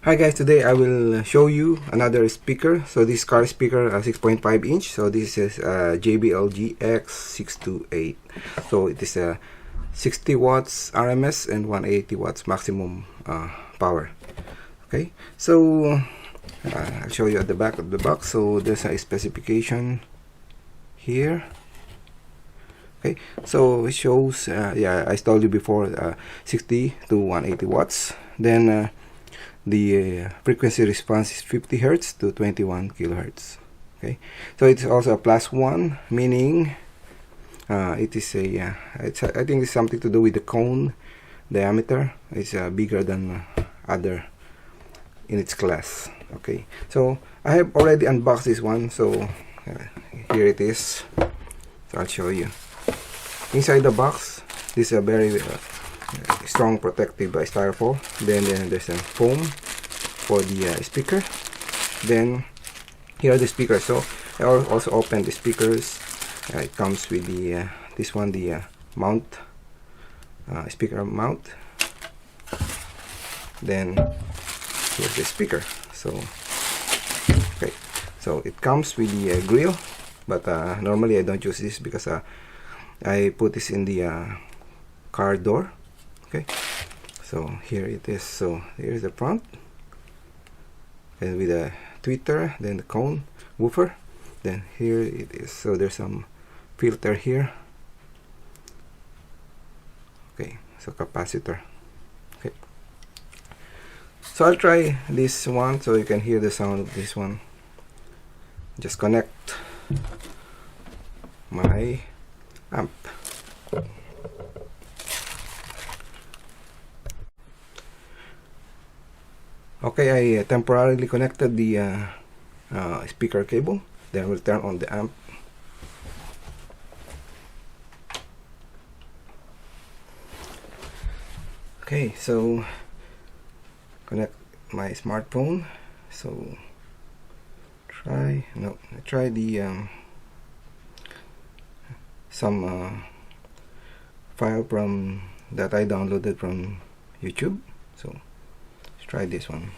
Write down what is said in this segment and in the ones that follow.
Hi guys, today I will show you another speaker. So this car speaker 6.5 inch. So this is JBL GX628. So it is 60 watts RMS and 180 watts maximum power. Okay, so I'll show you at the back of the box. So there's a specification here. Okay, so it shows yeah, I told you before 60 to 180 watts. Then the frequency response is 50 Hertz to 21 kilohertz. Okay, so it's also a +1, meaning it is a I think it's something to do with the cone diameter. It's bigger than other in its class. Okay, so I have already unboxed this one, so here it is. So I'll show you. Inside the box, this is a very strong protective styrofoam. Then there's a foam for the speaker. Then here are the speakers. So I also opened the speakers. It comes with the this one, the mount, speaker mount. Then here's the speaker. So okay, so it comes with the grill, but normally I don't use this because I put this in the car door. Okay, so here it is. So here's the front, and with a tweeter, then the cone woofer. Then here it is. So there's some filter here. Okay, so capacitor. Okay, so I'll try this one so you can hear the sound of this one. Just connect my amp. Okay, I temporarily connected the speaker cable. Then we'll turn on the amp. Okay, so connect my smartphone. So I try the some file from that I downloaded from YouTube. So let's try this one.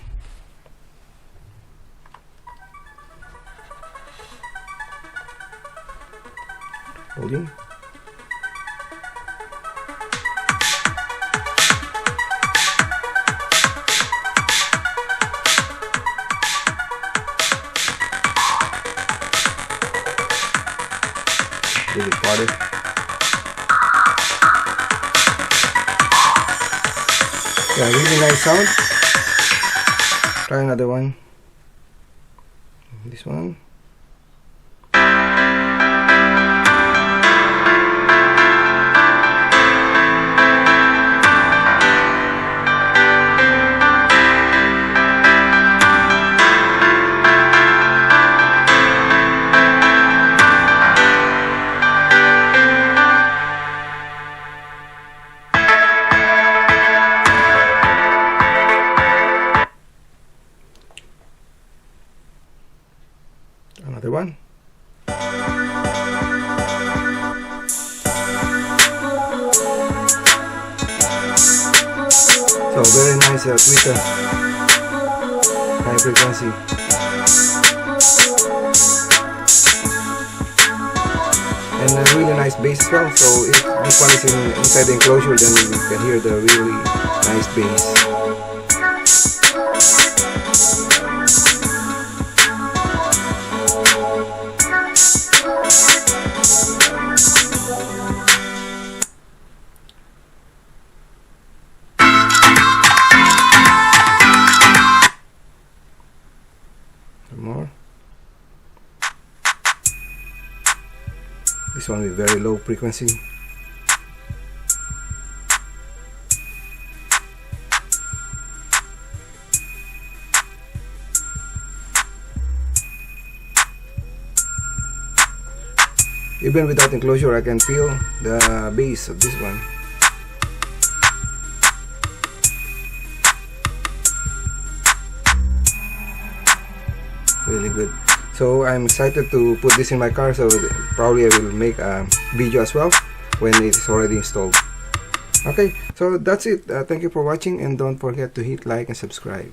Volume. Really farther. Yeah, really nice sound. Try another one. This one. Another one. So very nice tweeter, high frequency. And a really nice bass as well. So if this one is inside the enclosure, then you can hear the really nice bass. More. This one with very low frequency. Even without enclosure, I can feel the bass of this one. Really good. So I'm excited to put this in my car, so probably I will make a video as well when it's already installed. Okay, so that's it. Thank you for watching, and don't forget to hit like and subscribe.